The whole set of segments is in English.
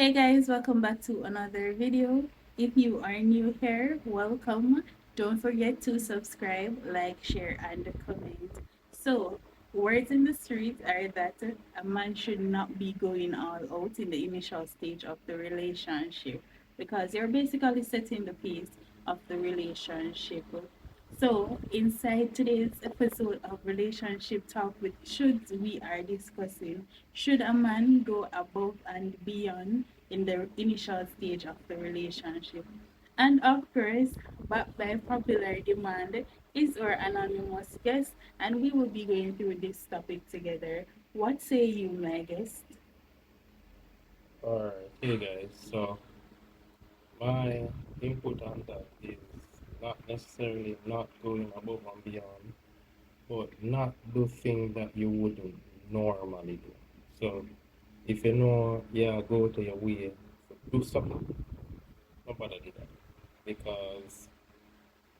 Hey guys, welcome back to another video. If you are new here, welcome. Don't forget to subscribe, like, share, and comment. So, words in the street are that a man should not be going all out in the initial stage of the relationship because you're basically setting the pace of the relationship. So, inside today's episode of Relationship Talk with Shuds, we are discussing should a man go above and beyond in the initial stage of the relationship? And of course, backed by popular demand, is our anonymous guest, and we will be going through this topic together. What say you, my guest? Alright, hey guys. So my input on that is not necessarily not going above and beyond, but not do things that you wouldn't normally do. So if you know, yeah, go to your way, so do something. Nobody do that because,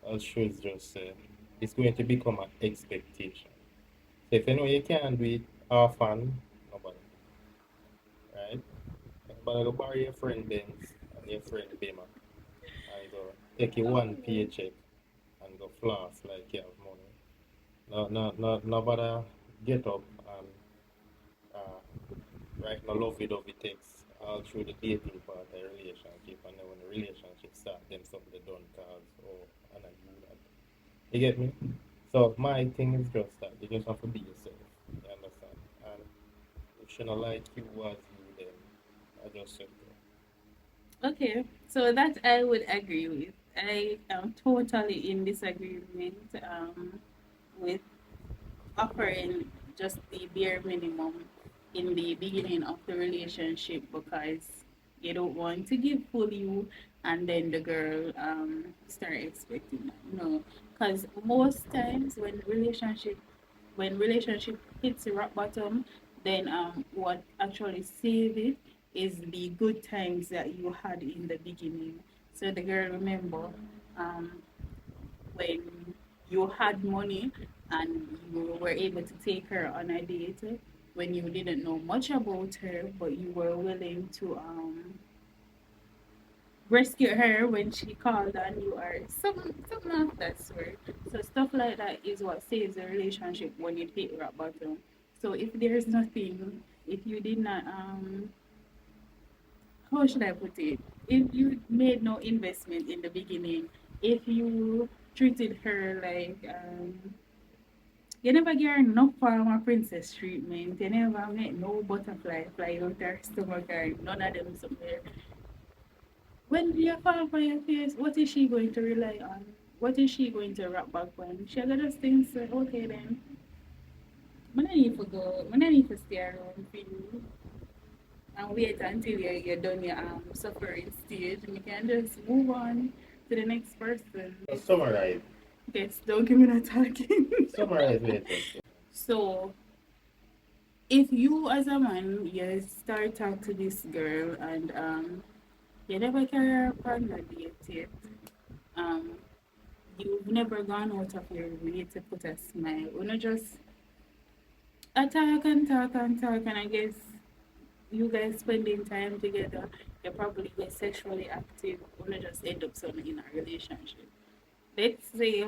as Shoes just said, it's going to become an expectation. So if you know you can't do it often, nobody, right? But go borrow your friend Benz and your friend Bema and go take you one paycheck and go floss like you have money. Nobody get up and write no lovey dovey text all through the dating part of the relationship, and then when the relationship start, them something they done cause, oh, and I do that. You get me? So my thing is just that you just have to be yourself. You understand? And if she not like you as you, then I just said Okay, so that I would agree with. I am totally in disagreement with offering just the bare minimum in the beginning of the relationship because you don't want to give full you and then the girl start expecting that. No, because most times when relationship hits the rock bottom, then what actually save it is the good times that you had in the beginning. So the girl remember um when you had money and you were able to take her on a date when you didn't know much about her, but you were willing to rescue her when she called on you or something of that sort. So stuff like that is what saves a relationship when you hit rock bottom. So if there's nothing, if you did not how should I put it? If you made no investment in the beginning, if you treated her like you never get enough farmer princess treatment, you never met no butterfly fly out her stomach or none of them somewhere. When you fall for your face, what is she going to rely on? What is she going to wrap back on? She gonna just think say, okay then, I don't need to go, I don't need to stay around for you and wait until you're done your suffering stage and you can just move on to the next person. that. Summarize. Yes, don't give me that talking. Summarize what you just said. So if you as a man you start talk to this girl and you never carry her on a date yet, um you've never gone out of your way to put a smile. You know, just talk and talk and talk, and I guess you guys spending time together, you probably get sexually active. You know, just end up something in a relationship. Let's say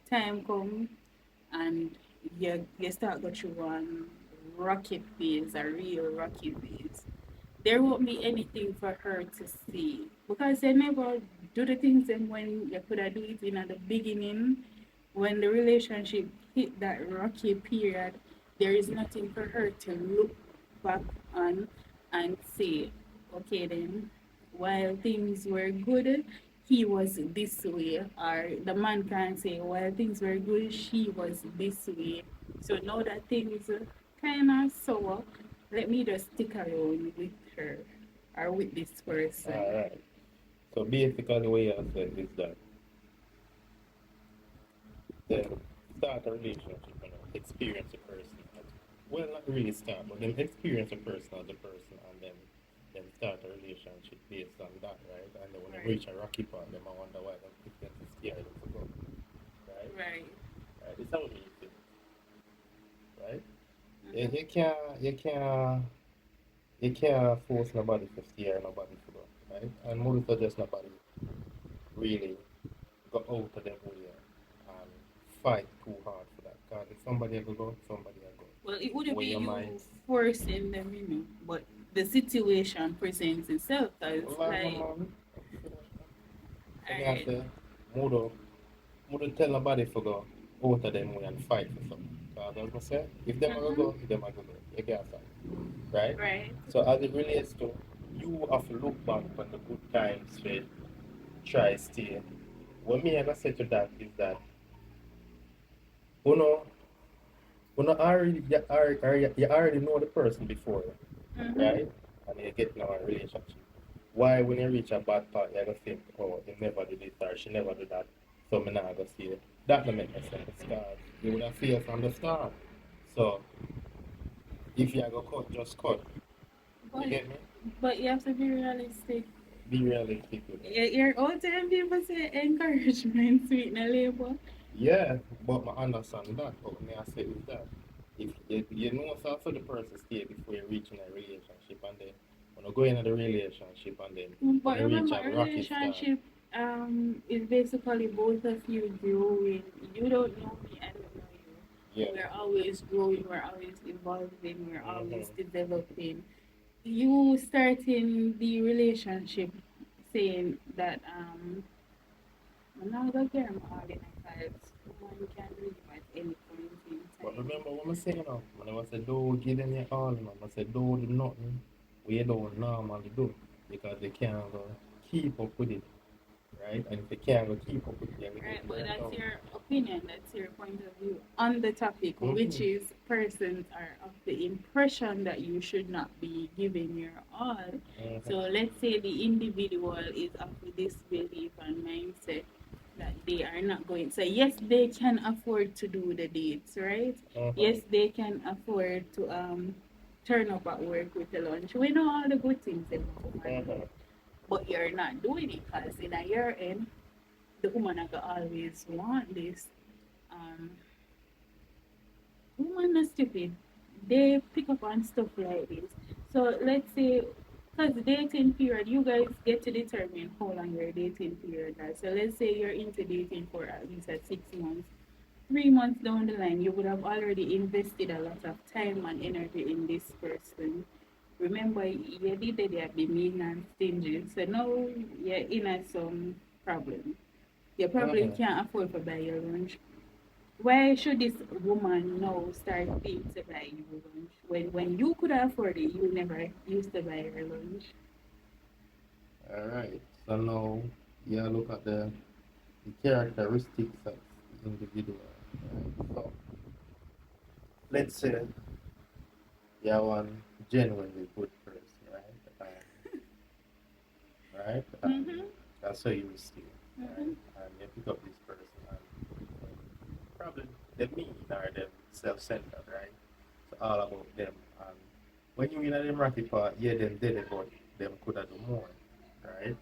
time come and you start go through one rocket phase, a real rocket phase. There won't be anything for her to see because they never do the things and when you could have do it in at the beginning when the relationship hit that rocky period, there is nothing for her to look back on and say, okay then, while things were good, he was this way, or the man can say, while things were good, she was this way. So now that things kind of sour, let me just stick around with her or with this person. Alright. So basically what you have said is that then start a relationship, experience a person. Well, not really start, but then experience a person as a person, and then start a relationship based on that, right? And then when they Right, reach a rocky part, them I wonder why them if them is scared them to go, right? right. Right? It's how me think, right? Mm-hmm. You can't You can't force nobody to stay or nobody to go, right? And more suggest nobody really go out of them way and fight too hard for that. Because if somebody ever go, somebody ever go. Well, it wouldn't Where be you might, you forcing them, but the situation presents itself as well, my like, man, I mean, I alright, say, more wouldn't tell nobody for go out of them way and fight for something. Because as I say, if them are gonna mm-hmm, go, them are gonna go. You can't fight, right? right, So as it relates to, you have to look back on the good times for try stay. What me I gonna say to that is that, you know, you already know the person before, mm-hmm. right? And you get now a relationship. Why when you reach a bad part, you gonna think, oh, he never did this or she never did that, so me not gonna see it. That don't make no sense, because you would have failed from the start. So if you go cut, just cut. You But get me? but you have to be realistic. Be realistic with that. You're all time people say encouragement, sweeten a labor. Yeah, but I understand that. But me I say is that if you know so for the person stay before you reach in a relationship, and then when you go into the relationship and then when But you reach remember, a a rocky start. relationship is basically both of you growing. You don't know me, I don't know Yeah. you. We're always growing, we're always evolving, we're always Mm-hmm. developing. You starting the relationship saying that I'm not gonna get him all in because one can leave at any point in But time. remember what I say now, when I say don't give them your all, man. I say don't do nothing we don't normally do, because they can't go keep up with it, right? And if they can't go keep up with it, they're gonna Right, get but burnt that's out. your opinion, that's your point of view on the topic, which Mm-hmm. is persons are of the impression that you should not be giving your all. So Mm-hmm. let's say the individual is of this belief and mindset that they are not going. So yes, they can afford to do the dates, right? Mm-hmm. Yes, they can afford to turn up at work with the lunch. We know all the good things that a woman do, Mm-hmm. but you're not doing it because in a year end the woman I always want this. Um, Women are stupid. They pick up on stuff like this. So let's say, because the dating period, you guys get to determine how long your dating period is. So let's say you're into dating for at least 6 months. 3 months down the line, you would have already invested a lot of time and energy in this person. Remember, you did be mean and stingy. So now you're in some problem. You probably Mm-hmm. can't afford to buy your lunch. Why should this woman now start paying to buy you lunch? When you could afford it, you never used to buy her lunch. All right. So now you look at the characteristics of the individual, right? So let's say you're one genuinely good person, right? Right? Mm-hmm. That's how you see it, Mm-hmm. right? And you pick up this person and probably they mean or them self-centered, right? So all about them. And when you in a them rocky part, yeah, them did it, but them could have do more, right?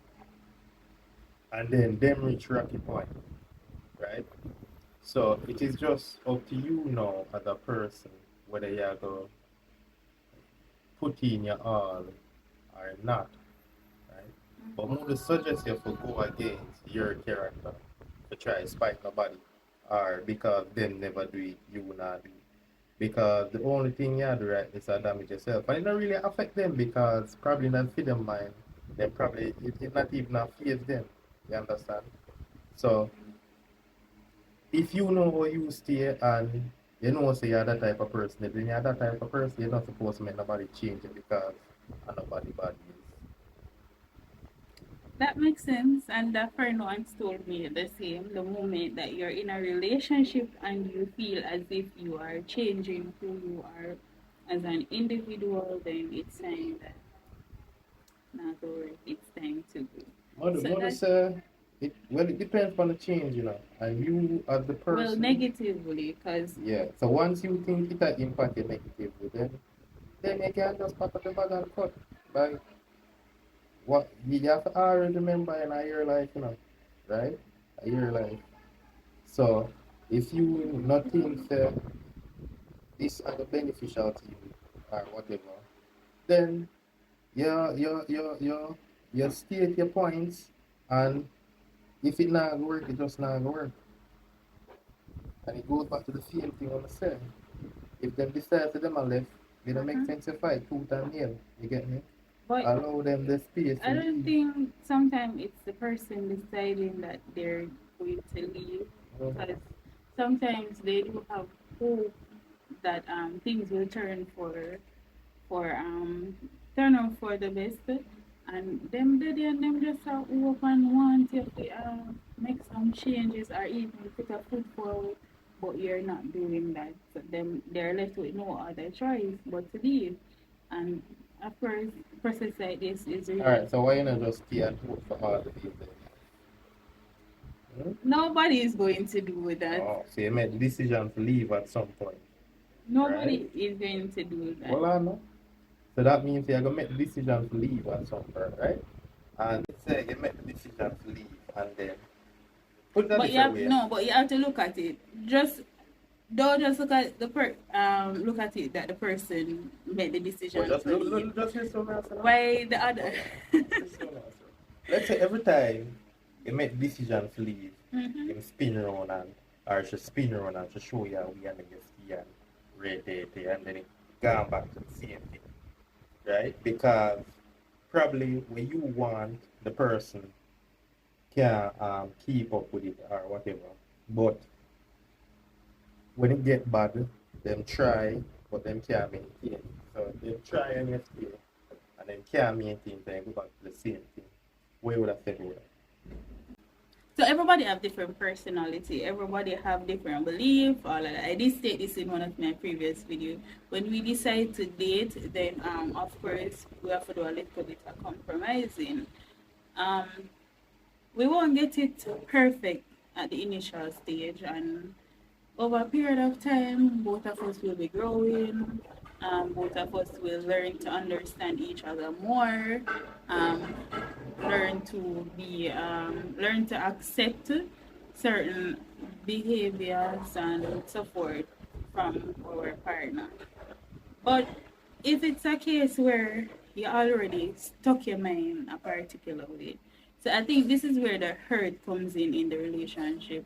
And then them reach rocky point, right? So it is just up to you now as a person whether you're going to put in your all or not, right? But I would suggest you to go against your character to try to spite nobody, or because them never do it, you will not do it. Because the only thing you do right is to damage yourself. And it don't really affect them because probably not feed them mind. They probably it not even affect them. You understand? So if you know how you stay and you know say you're that type of person, then you're that type of person, you're not supposed to make nobody change it because nobody bad is. That makes sense. And that friend once told me the same. The moment that you're in a relationship and you feel as if you are changing who you are as an individual, then it's time that not to work. It's time to go. So Mother that say it well it depends on the change, and you as the well person, negatively because yeah. So once you think it will impact you negatively, then you can just pack up the bag and cut. But what you have to always remember in your life, right? A year life. So if you not think this are the beneficial to you or whatever, then you state your points, and if it not gonna work, it just not gonna work. And it goes back to the same thing I'm saying. If them decide to them a left, it don't make Uh-huh. sense to fight tooth and nail. You get me? But Allow them the space to I don't leave. think sometimes it's the person deciding that they're going to leave, because Mhm. sometimes they do have hope that things will for turn out for the best, and them just are open want you to make some changes or even put a foot forward, but you're not doing that. So them they're left with no other choice but to leave. And of course, process like this is really Alright, so why you not just stay and vote for all the people? Hmm? nobody is going to do that. Oh, so you made the decision to leave at some point, right? Nobody is going to do that. Well, I know. So that means you're gonna make the decision to leave at some point, right? And let's say you make the decision to leave, and then put it a But you different have way. no, but you have to look at it. Just don't just look at look at it that the person made the But decision just to leave. just listen to answer. Why the other? Hold on. Listen to answer. Let's say every time you make the decision to leave, Mm-hmm. you spin around and or she spin around and she show you we and you see and right there, and then it gone back to the same thing, right? Because probably when you want the person can keep up with it or whatever. But when it get bad, them try, but them can't maintain. So they try and you stay, and then can't maintain, then go back to the same thing. Where would I say that? So everybody have different personality. Everybody have different belief. All of that. I did state this in one of my previous video. When we decide to date, then of course we have to do a little bit of compromising. Um, we won't get it perfect at the initial stage, and over a period of time, both of us will be growing. Both of us will learn to understand each other more. Um, learn to accept certain behaviors and so forth from our partner. But if it's a case where you already stuck your mind a particular way, so I think this is where the hurt comes in the relationship.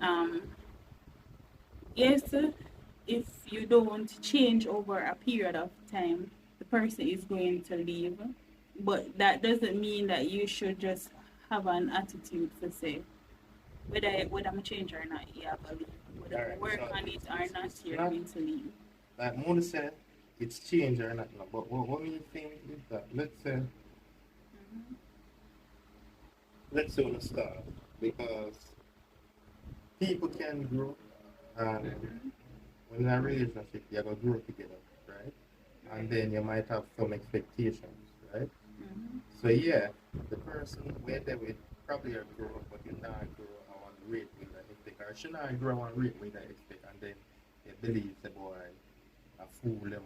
Um, yes, if you don't change over a period of time, the person is going to leave. But that doesn't mean that you should just have an attitude to say whether I'm change or not, yeah, I believe. Whether I Alright, work so on it or not, it's you're not going to leave. like Mona said, it's changed or not, no, but what we think is that let's say on the start because people can grow and when in a relationship you're gonna grow together, right? And then you might have some expectations, right? Mm-hmm. So yeah, the person where they with probably a grow, but you not grow I want rate with that expect, or she not grow and rate with that expect, and then they believe the boy a fool around,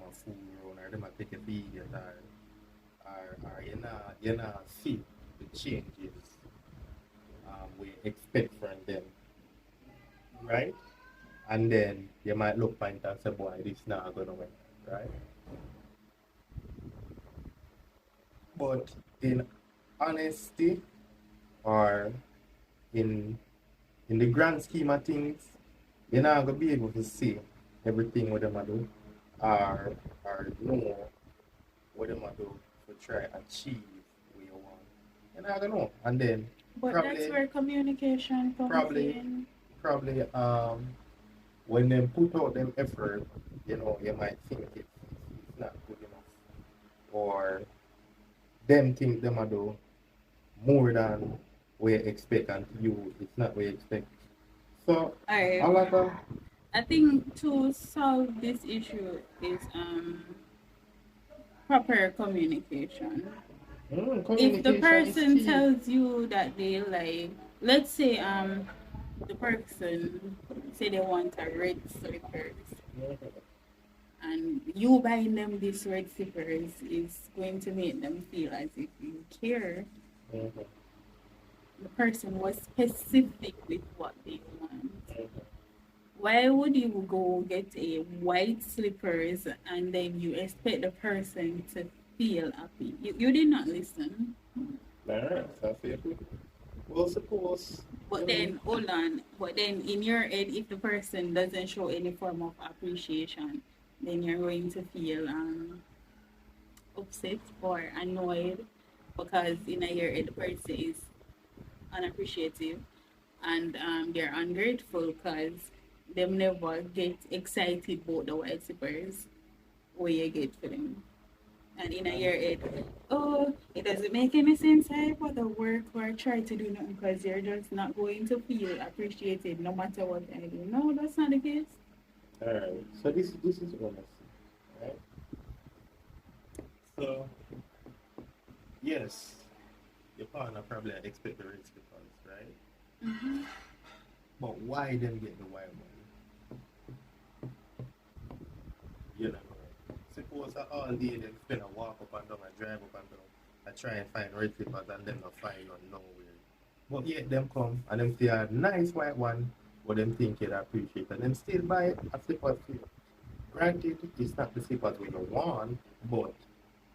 or them a take a idiot, or you not see the changes we expect from them, right? And then you might look point and say, boy, this not gonna work, right? But in honesty or in in the grand scheme of things, you're not gonna be able to see everything what them a do or know what them a do to try achieve what you want. You're not gonna know. And then But that's probably where communication comes probably in. probably when they put out them effort, you might think it's not good enough. Or them think them a do more than we expect and you it's not what you expect. So I a lot of I think to solve this issue is proper communication. If the communication is person key. tells you that they like, let's say the person say they want a red slippers, and you buying them these red slippers is going to make them feel as if you care. Mhm, The person was specific with what they want. mhm. Why would you go get a white slippers and then you expect the person to feel happy. You did not listen. Alright, so I feel well, suppose, But then, hold on. But then, in your head, if the person doesn't show any form of appreciation, then you're going to feel upset or annoyed because in your head, the person is unappreciative and they're ungrateful because them never get excited about the white zippers what you get for them. And in a year it, oh, it doesn't make any sense I for the work or try to do nothing because you're just not going to feel appreciated no matter what I do. No, that's not the case. alright, so this is honesty, right? So, yes, your partner probably expect the rates because, right? Mm-hmm. But why them get the white money? You know, suppose that all day them spend a walk up and down and drive up and down and try and find red slippers and them not find on nowhere. But yet them come and them see a nice white one, but them think it appreciate and them still buy a slippers for you. Granted, it's not the slippers where you want, but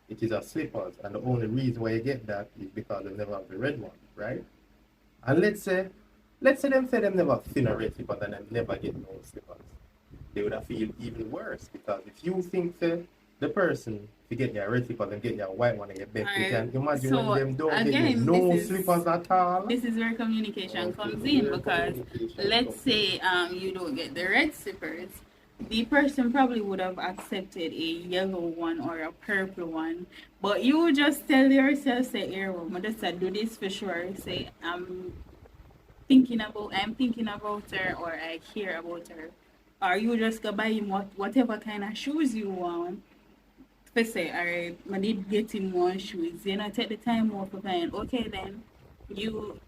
it is a slippers, and the only reason why you get that is because they never have the red one, right? And let's say them never seen a red slippers and them never get no slippers. They would have feel even worse because if you think the person to get your red slippers and get your white one and your best, you can Alright. imagine So when them don't get you again, no slippers at all. this is where communication Okay, comes this is in where because communication let's comes say you don't get the red slippers, the person probably would have accepted a yellow one or a purple one, but you just tell yourself, say, here, I just do this for sure. Say, I'm thinking about her or I care about her. Or you just go buy him whatever kind of shoes you want. For say, alright, I did get him one shoes. You know, take the time out for buying. Okay, then you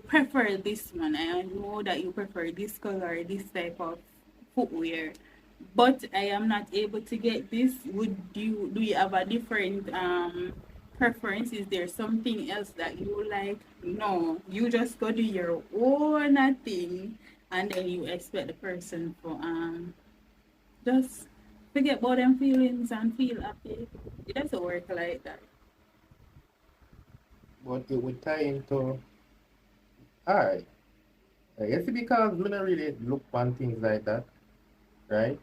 prefer this one. I know that you prefer this color, this type of footwear. But I am not able to get this. Would you do you have a different preference? Is there something else that you like? No, you just go do your own thing, and then you expect the person for just forget about them feelings and feel happy. It doesn't work like that. but it would tie into alright. I guess it's because we don't really look on things like that, right?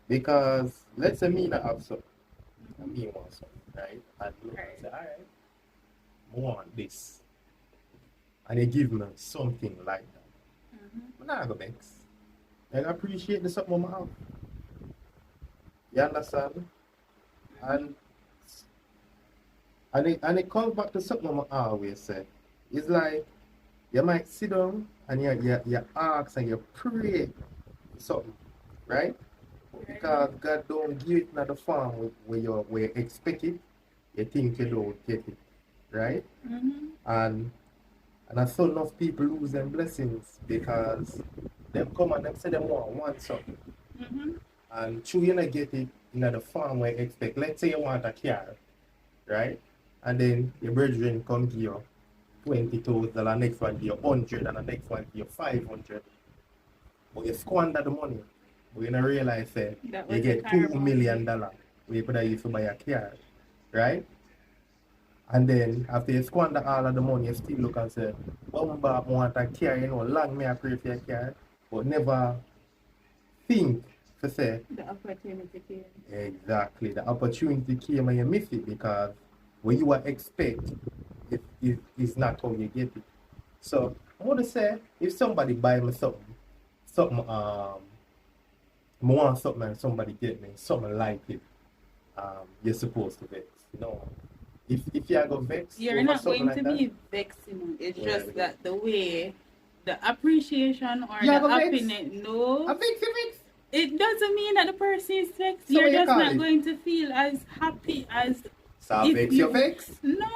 Because let's say me not have something, and me want something, right? And look and Right. say, alright, I want this. And they give me something like that. Mm-hmm. I'm not gonna vex. I appreciate the something I have. You understand? And it comes back to something I always say. It's like you might sit down and you ask and you pray for something, right? Right. Because God don't give it in the form where you expect it, you think you don't get it, right? Mm-hmm. And I saw enough people lose their blessings because them come and them say them want something. Mm-hmm. And true you not get it in the form where you expect. Let's say you want a car, right? And then your brethren come to you 20,000, the next one give you 100, and the next one give you 500. But you squander the money. But you don't realize that That you was the get car $2 million where you could have used to buy a car, right? And then after you squander all of the money, you still look and say, Bumba, I want a car, you know, long may I pray for a car, but never think to say, the opportunity came. exactly, the opportunity came and you miss it because what you are expect is not how you get it. So I want to say, if somebody buy me something, I want something and somebody get me something like it, you're supposed to vex. You know, if you are going vex You're over not something going like to that, be vexed, it's yeah, just because that the way the appreciation or you the are going vex. happiness, no, I vex. it doesn't mean that the person is vexed. So You're what you just call not it? going to feel as happy as So if vex, you you. vex. No,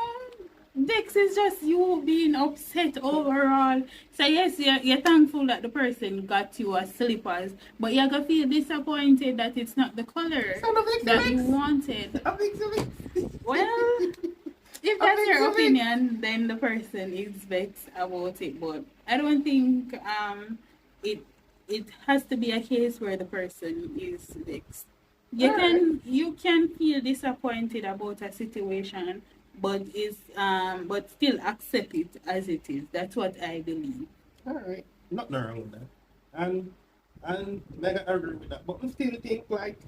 vex is just you being upset overall. So yes, you're thankful that the person got you a slippers, but you're gonna feel disappointed that it's not the color So no vex, that you you vex. wanted. I vex. Well, if I that's vex, your you vex. opinion, then the person is vexed about it. But I don't think it it has to be a case where the person is vexed. You Alright. can feel disappointed about a situation, but still accept it as it is. That's what I believe. Alright. Nothing wrong with that. And and mega agree with that. But I still think like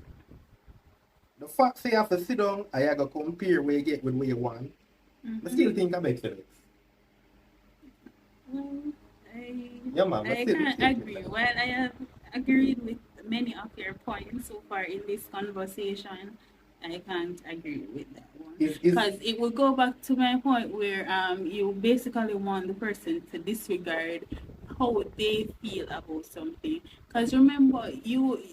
the fact say you have to sit down and you go compare what you get with what you want. I Mm-hmm. still think I make sense. Well, I Yeah man, I I still can't think agree. that. While I have agreed with many of your points so far in this conversation, I can't agree with that one Is because it will go back to my point where you basically want the person to disregard how they feel about something. Because remember,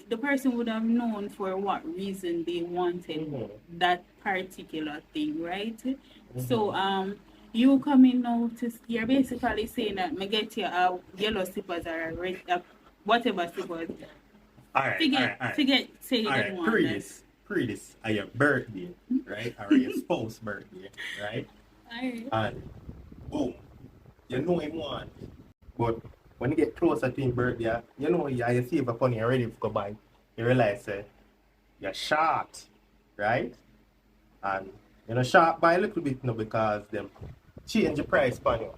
the person would have known for what reason they wanted mm-hmm, that particular thing, right? So mm-hmm. you coming now to you're basically saying that me get you a yellow slippers or a red whatever slippers. Alright, Forget alright, alright. forget say you didn't Alright, want that. pre this are your birthday, right? Or your spouse birthday, right? Alright. And boom, you know him want. But when you get closer to his birthday, you know you save up on you ready to go buy. You realize you're short, right? And you know short by a little bit now because them change the price for you.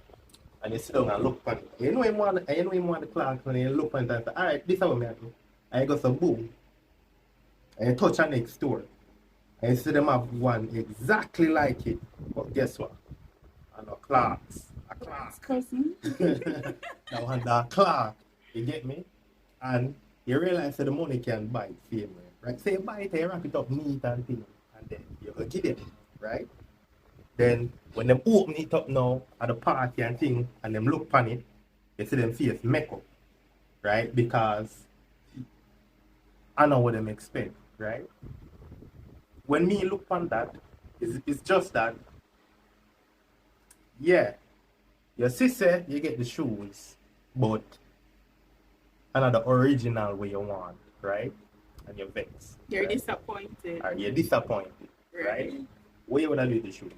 And you sit down and look for it. You know him want the clock and you look for it and say, alright, this is what I do. And you go some boom. And you touch a next store. And you see them have one exactly like it. But guess what? And a clocks. A Clark's clock. cousin. That one that clock. You get me? And you realize that the money can buy it for you, right? So you buy it and you wrap it up neat and thing. And then you go give them, right? Then when them open it up now at the party and thing and them look on it, you see them face make up, right? Because I know what them expect, right? When me look on that, it's just that, yeah, your sister, you get the shoes, but another original way you want, right? And you're vexed, You're right? disappointed. Or you're disappointed, right? Right. What you wanna do with the shoes?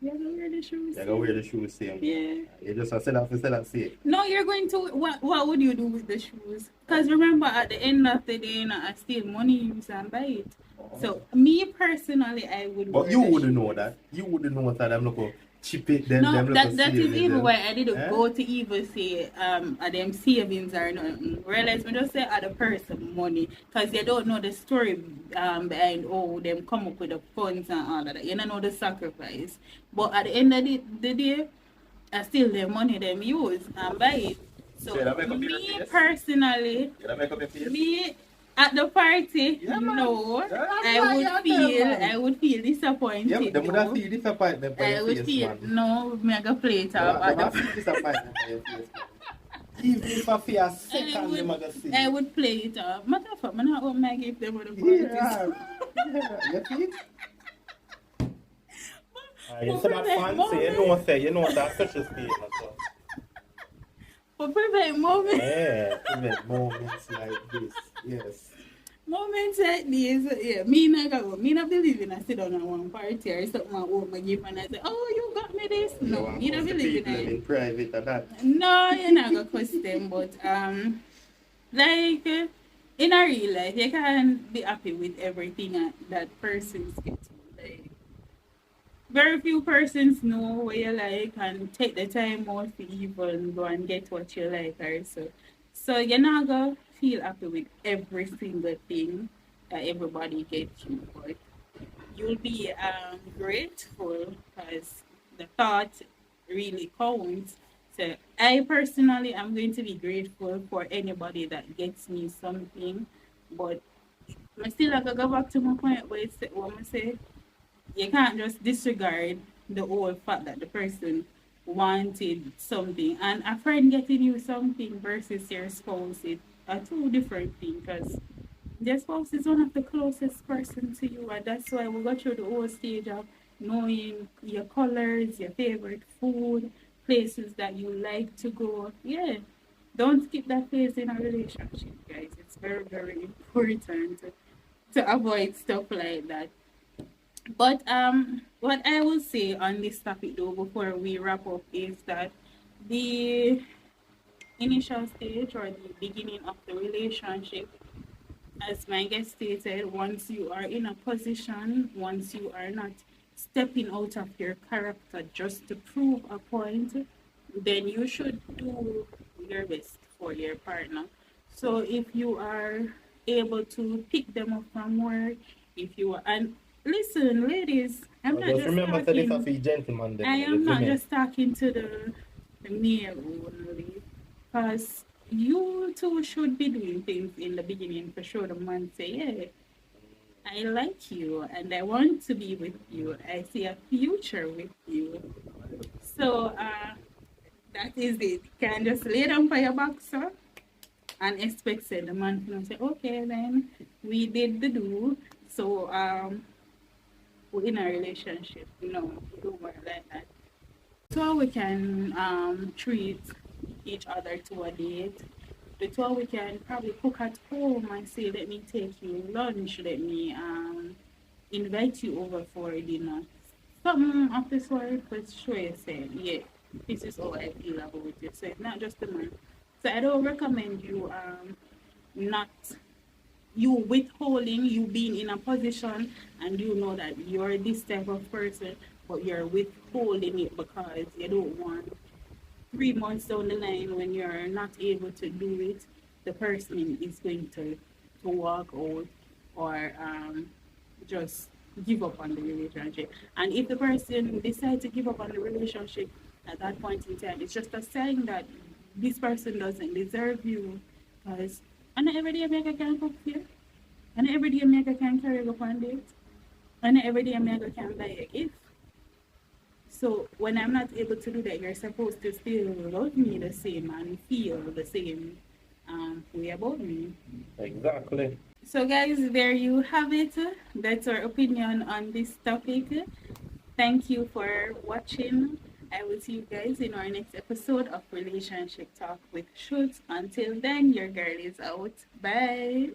You're gonna wear the shoes. You're gonna wear the shoes same. Yeah. You just sell that see. No, you're going to what would you do with the shoes? Because remember at the end of the day, I still money use and buy it. So me personally I would But wear you the wouldn't know shoes. that. You wouldn't know that I'm looking chip it, them No, look that is saving even them. why I didn't Eh? go to even say them savings or nothing. Realize me just say other person money because you don't know the story behind them come up with the funds and all of that. You don't know the sacrifice. But at the end of the day, I still the money them use and buy it. So So you make up your me face? personally, You make up your face? me at the party, Yeah, man. no, Yeah, that's why you tell, man. I would feel Yeah, disappointed them would have though. see disappointment by I your would face, feel man. no mega plate Them, up them at have see the disappointment by your face, man. Even if I feel a I second, them would gonna see. I would play it up. Matter of fact, I'm not going to give them the Yeah, parties. yeah, you see? You For see that prevent fancy, you moment, know that's such a statement. So. for prevent moment, Yeah, prevent moments like this. Yes. moments like this, yeah, me not go. Me not believe in I sit down at one party or something I want my gift and I say, oh, you got me this. You No, want me to not the believe people in them it. in private and that. No, you're not gonna cuss them, but like in a real life, you can't be happy with everything that person's getting. Like very few persons know what you like and take the time out to even go and get what you like or so. So you're not gonna feel happy with every single thing that everybody gets you, but you'll be grateful because the thought really counts. So I personally am going to be grateful for anybody that gets me something, but I still like to go back to my point where it's what I say you can't just disregard the whole fact that the person wanted something and a friend getting you something versus your spouse is a two different thing because their spouse is one of the closest person to you, and that's why we go through the whole stage of knowing your colors, your favorite food, places that you like to go. Yeah, don't skip that phase in a relationship, guys. It's very, very important to avoid stuff like that. But what I will say on this topic though before we wrap up is that the initial stage or the beginning of the relationship as my guest stated, once you are in a position, once you are not stepping out of your character just to prove a point, then you should do your best for your partner. So if you are able to pick them up from work, if you are, and listen, ladies, I'm But not just just remember, that this a talking, for gentleman, them, I you am see not me? just talking to the male only, because you two should be doing things in the beginning for sure. The man say, yeah, I like you and I want to be with you. I see a future with you. So that is it. You can just lay down for your boxer and expect say, the man to say, okay, then we did the do. So we're in a relationship. No, it don't work like that. So we can treat each other to a date. The two we can probably cook at home and say, let me take you lunch, let me invite you over for dinner. Something of the sort, but sure you say, yeah, this is how I feel about it. So it's not just the man. So I don't recommend you not you withholding, you being in a position and you know that you're this type of person, but you're withholding it because you don't want 3 months down the line when you're not able to do it, the person is going to walk out or just give up on the relationship. And if the person decides to give up on the relationship at that point in time, it's just a sign that this person doesn't deserve you. Because and every day America can cook for you, and every day America can carry you up on dates, and every day America can buy a gift. So when I'm not able to do that, you're supposed to still love me the same and feel the same way about me. Exactly. So guys, there you have it. That's our opinion on this topic. Thank you for watching. I will see you guys in our next episode of Relationship Talk with Shuds. Until then, your girl is out. Bye.